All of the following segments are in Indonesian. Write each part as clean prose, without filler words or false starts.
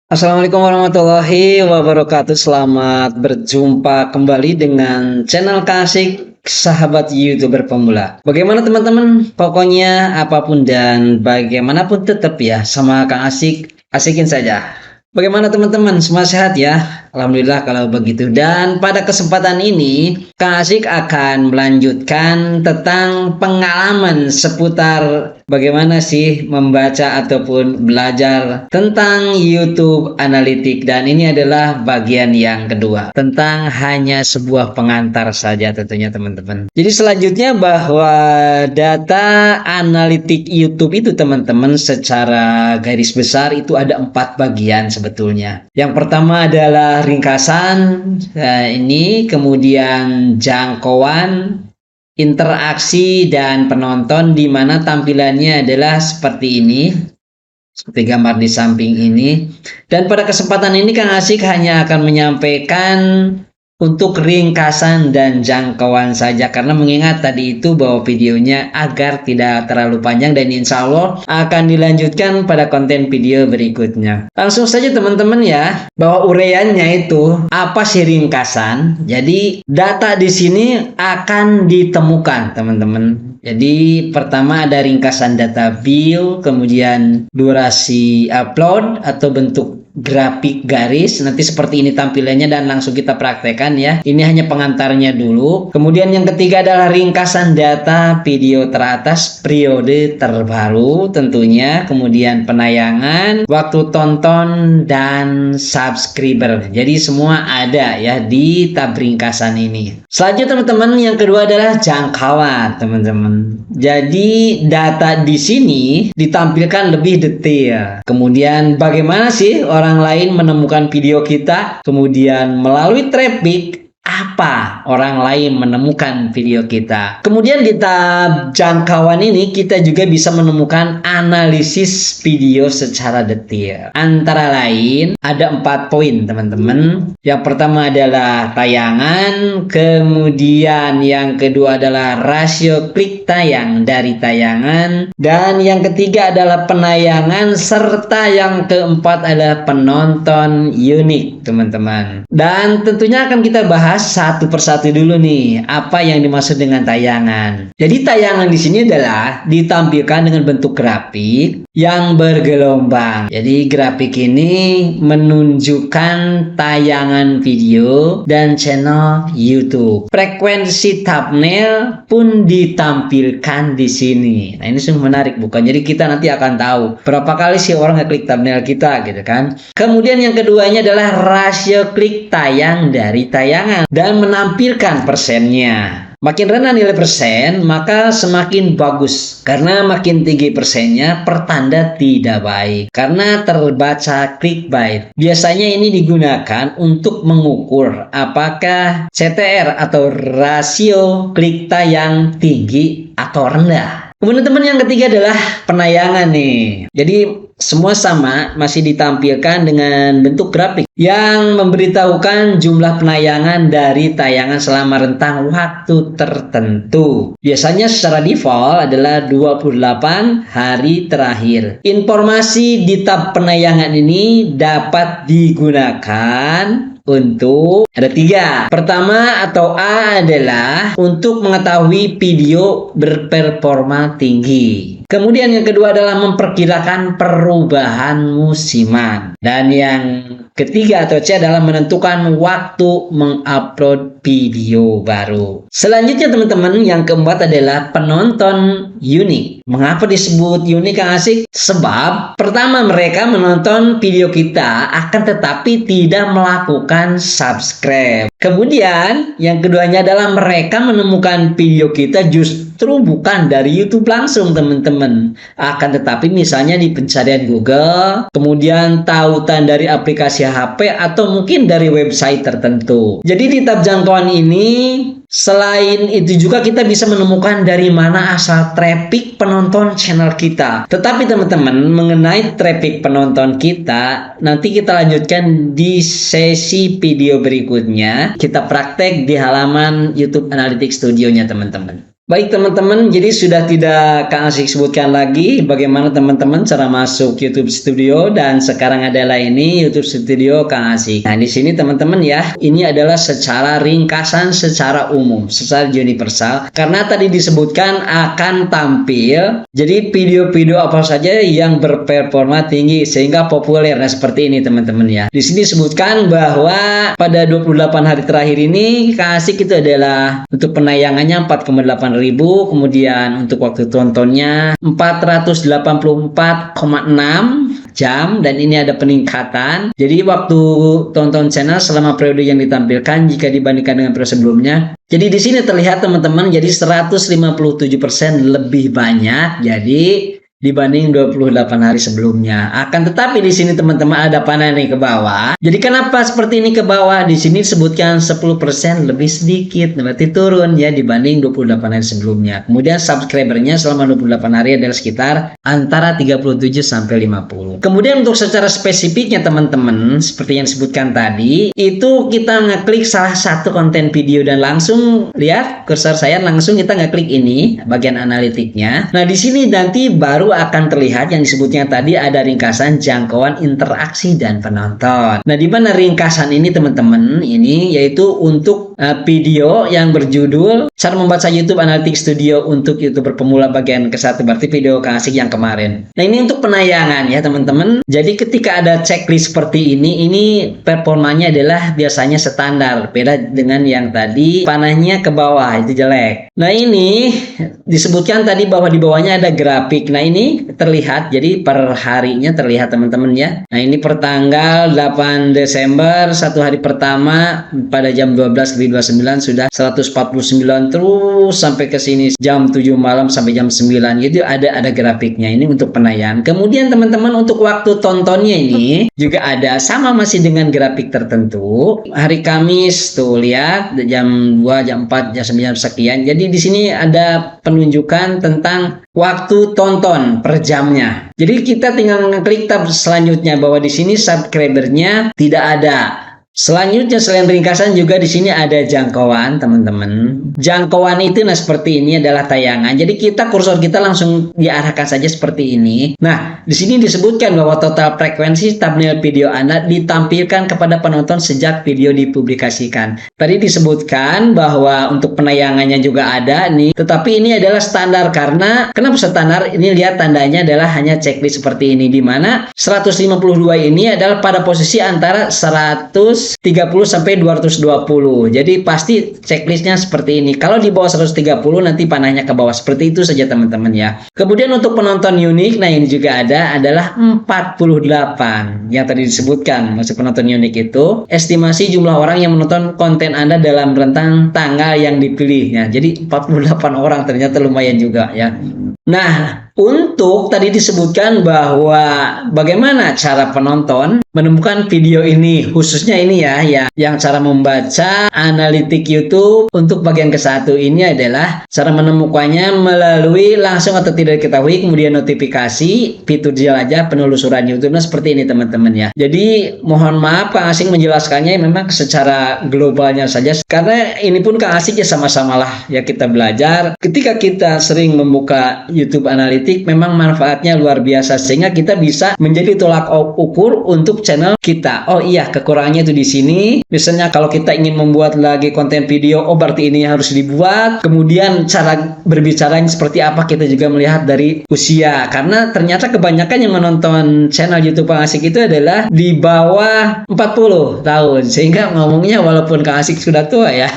Assalamualaikum warahmatullahi wabarakatuh. Selamat berjumpa kembali dengan channel Kasih Sahabat YouTuber Pemula. Bagaimana teman-teman? Pokoknya apapun dan bagaimanapun tetap ya sama Kang Asik, asikin saja. Bagaimana teman-teman? Semua sehat ya? Alhamdulillah kalau begitu. Dan pada kesempatan ini Kang Asik akan melanjutkan tentang pengalaman seputar bagaimana sih membaca ataupun belajar tentang YouTube Analitik, dan ini adalah bagian yang kedua tentang hanya sebuah pengantar saja tentunya teman-teman. Jadi selanjutnya bahwa data analitik YouTube itu teman-teman secara garis besar itu ada 4 bagian sebetulnya. Yang pertama adalah ringkasan, ini kemudian jangkauan, interaksi dan penonton, di mana tampilannya adalah seperti ini, seperti gambar di samping ini. Dan pada kesempatan ini Kang Asik hanya akan menyampaikan untuk ringkasan dan jangkauan saja, karena mengingat tadi itu bahwa videonya agar tidak terlalu panjang dan insya Allah akan dilanjutkan pada konten video berikutnya. Langsung saja teman-teman ya, bahwa uraiannya itu apa sih ringkasan. Jadi data di sini akan ditemukan teman-teman. Jadi pertama ada ringkasan data view, kemudian durasi upload atau bentuk grafik garis, nanti seperti ini tampilannya dan langsung kita praktekkan ya. Ini hanya pengantarnya dulu. Kemudian yang ketiga adalah ringkasan data video teratas, periode terbaru tentunya, kemudian penayangan, waktu tonton dan subscriber. Jadi semua ada ya di tab ringkasan ini. Selanjutnya teman-teman, yang kedua adalah jangkauan teman-teman. Jadi data di sini ditampilkan lebih detail. Kemudian bagaimana sih orang lain menemukan video kita, kemudian melalui traffic apa orang lain menemukan video kita. Kemudian di tab jangkauan ini kita juga bisa menemukan analisis video secara detail. Antara lain ada 4 poin teman-teman. Yang pertama adalah tayangan, kemudian yang kedua adalah rasio klik tayang dari tayangan, dan yang ketiga adalah penayangan, serta yang keempat adalah penonton unik teman-teman. Dan tentunya akan kita bahas satu persatu dulu nih, apa yang dimaksud dengan tayangan. Jadi tayangan di sini adalah ditampilkan dengan bentuk grafik yang bergelombang. Jadi grafik ini menunjukkan tayangan video dan channel YouTube. Frekuensi thumbnail pun ditampilkan di sini. Nah, ini sungguh menarik bukan? Jadi kita nanti akan tahu berapa kali sih orang ngeklik thumbnail kita gitu kan. Kemudian yang keduanya adalah rasio klik tayang dari tayangan dan menampilkan persennya. Makin rendah nilai persen, maka semakin bagus. Karena makin tinggi persennya, pertanda tidak baik. Karena terbaca clickbait. Biasanya ini digunakan untuk mengukur apakah CTR atau rasio klik tayang tinggi atau rendah. Kemudian teman yang ketiga adalah penayangan nih. Jadi semua sama, masih ditampilkan dengan bentuk grafik yang memberitahukan jumlah penayangan dari tayangan selama rentang waktu tertentu. Biasanya secara default adalah 28 hari terakhir. Informasi di tab penayangan ini dapat digunakan untuk ada 3. Pertama atau A adalah untuk mengetahui video berperforma tinggi. Kemudian yang kedua adalah memperkirakan perubahan musiman. Dan yang ketiga atau C adalah menentukan waktu mengupload video baru. Selanjutnya teman-teman, yang keempat adalah penonton unik. Mengapa disebut unik Kang Asik? Sebab pertama mereka menonton video kita akan tetapi tidak melakukan subscribe. Kemudian yang keduanya adalah mereka menemukan video kita justru bukan dari YouTube langsung teman-teman, akan tetapi misalnya di pencarian Google, kemudian tautan dari aplikasi HP atau mungkin dari website tertentu. Jadi di tab jangkauan ini selain itu juga kita bisa menemukan dari mana asal traffic penonton channel kita. Tetapi teman-teman, mengenai traffic penonton kita nanti kita lanjutkan di sesi video berikutnya. Kita praktek di halaman YouTube Analytics Studio-nya teman-teman. Baik teman-teman, jadi sudah tidak Kang Asik sebutkan lagi bagaimana teman-teman cara masuk YouTube Studio, dan sekarang adalah ini YouTube Studio Kang Asik. Nah, di sini teman-teman ya, ini adalah secara ringkasan, secara umum, secara universal. Karena tadi disebutkan akan tampil jadi video-video apa saja yang berperforma tinggi sehingga populer. Nah, seperti ini teman-teman ya. Di sini disebutkan bahwa pada 28 hari terakhir ini Kang Asik itu adalah untuk penayangannya 4,8 ribu, kemudian untuk waktu tontonnya 484,6 jam, dan ini ada peningkatan. Jadi waktu tonton channel selama periode yang ditampilkan jika dibandingkan dengan periode sebelumnya. Jadi di sini terlihat teman-teman, jadi 157% lebih banyak. Jadi dibanding 28 hari sebelumnya. Akan tetapi di sini teman-teman ada panah nih ke bawah. Jadi kenapa seperti ini ke bawah? Di sini disebutkan 10% lebih sedikit, berarti turun ya dibanding 28 hari sebelumnya. Kemudian subscribernya selama 28 hari adalah sekitar antara 37 sampai 50. Kemudian untuk secara spesifiknya teman-teman, seperti yang disebutkan tadi, itu kita ngeklik salah satu konten video dan langsung lihat kursor saya, langsung kita ngeklik ini bagian analitiknya. Nah, di sini nanti baru akan terlihat yang disebutnya tadi ada ringkasan jangkauan interaksi dan penonton. Nah, di mana ringkasan ini teman-teman? Ini yaitu untuk video yang berjudul cara membaca YouTube Analytics Studio untuk YouTuber pemula bagian ke-1, berarti video Kang Asik yang kemarin. Nah, ini untuk penayangan ya teman-teman. Jadi ketika ada checklist seperti ini performanya adalah biasanya standar, beda dengan yang tadi panahnya ke bawah itu jelek. Nah, ini disebutkan tadi bahwa di bawahnya ada grafik. Nah, ini terlihat jadi per harinya terlihat teman-teman ya. Nah, ini per tanggal 8 Desember, satu hari pertama pada jam 12.29 sudah 149, terus sampai ke sini jam 7 malam sampai jam 9. Jadi ada grafiknya ini untuk penayangan. Kemudian teman-teman untuk waktu tontonnya ini juga ada, sama masih dengan grafik tertentu. Hari Kamis tuh lihat jam 2, jam 4, jam 9 sekian. Jadi di sini ada penunjukan tentang waktu tonton per jamnya. Jadi kita tinggal ngeklik tab selanjutnya bahwa di sini subscribernya tidak ada. Selanjutnya selain ringkasan juga di sini ada jangkauan teman-teman. Jangkauan itu nah seperti ini adalah tayangan. Jadi kita kursor kita langsung diarahkan saja seperti ini. Nah, di sini disebutkan bahwa total frekuensi thumbnail video Anda ditampilkan kepada penonton sejak video dipublikasikan. Tadi disebutkan bahwa untuk penayangannya juga ada nih. Tetapi ini adalah standar, karena kenapa standar? Ini lihat tandanya adalah hanya checklist seperti ini, di mana 152 ini adalah pada posisi antara 130 sampai 220. Jadi pasti checklistnya seperti ini. Kalau di bawah 130 nanti panahnya ke bawah. Seperti itu saja teman-teman ya. Kemudian untuk penonton unik, nah ini juga ada adalah 48 yang tadi disebutkan. Maksud penonton unik itu estimasi jumlah orang yang menonton konten Anda dalam rentang tanggal yang dipilihnya. Jadi 48 orang ternyata lumayan juga ya. Nah, untuk tadi disebutkan bahwa bagaimana cara penonton menemukan video ini, khususnya ini ya, yang cara membaca analitik YouTube untuk bagian ke-1 ini adalah cara menemukannya melalui langsung atau tidak diketahui, kemudian notifikasi, fitur jelajah, penelusuran YouTube. Nah, seperti ini teman-teman ya. Jadi mohon maaf Kang Asik menjelaskannya memang secara globalnya saja, karena ini pun Kang Asik ya sama-sama lah ya kita belajar. Ketika kita sering membuka YouTube Analytics memang manfaatnya luar biasa, sehingga kita bisa menjadi tolak ukur untuk channel kita. Oh iya, kekurangannya itu di sini. Misalnya kalau kita ingin membuat lagi konten video, oh berarti ini harus dibuat. Kemudian cara berbicaranya seperti apa, kita juga melihat dari usia, karena ternyata kebanyakan yang menonton channel YouTube Kang Asik itu adalah di bawah 40 tahun, sehingga ngomongnya walaupun Kang Asik sudah tua ya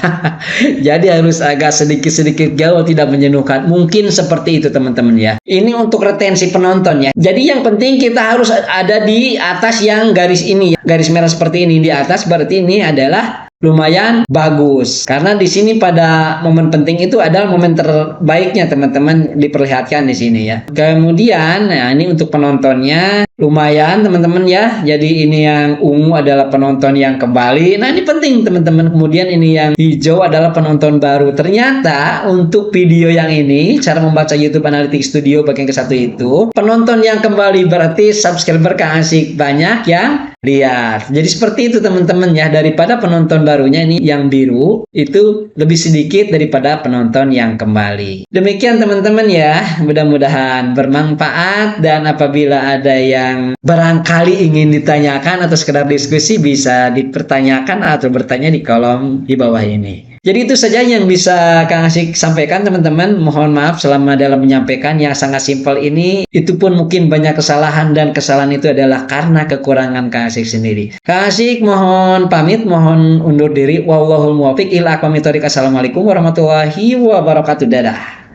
jadi harus agak sedikit jauh, tidak menjenuhkan. Mungkin seperti itu teman-teman ya. Ini untuk retensi penonton ya. Jadi yang penting kita harus ada di atas yang garis ini, garis merah seperti ini di atas, berarti ini adalah lumayan bagus, karena di sini pada momen penting itu adalah momen terbaiknya teman-teman diperlihatkan di sini ya. Kemudian nah ini untuk penontonnya lumayan teman-teman ya. Jadi ini yang ungu adalah penonton yang kembali. Nah, ini penting teman-teman. Kemudian ini yang hijau adalah penonton baru. Ternyata untuk video yang ini cara membaca YouTube Analytics Studio bagian ke-1 itu penonton yang kembali berarti subscriber Kang Asik banyak, yang lihat. Jadi seperti itu teman-teman ya, daripada penonton barunya ini yang biru itu lebih sedikit daripada penonton yang kembali. Demikian teman-teman ya, mudah-mudahan bermanfaat, dan apabila ada yang barangkali ingin ditanyakan atau sekedar diskusi bisa dipertanyakan atau bertanya di kolom di bawah ini. Jadi itu saja yang bisa Kang Asik sampaikan teman-teman. Mohon maaf selama dalam menyampaikan yang sangat simpel ini. Itu pun mungkin banyak kesalahan, dan kesalahan itu adalah karena kekurangan Kang Asik sendiri. Kang Asik mohon pamit, mohon undur diri. Wallahul muwaffiq ila aqwamit thoriq. Assalamualaikum warahmatullahi wabarakatuh. Dadah.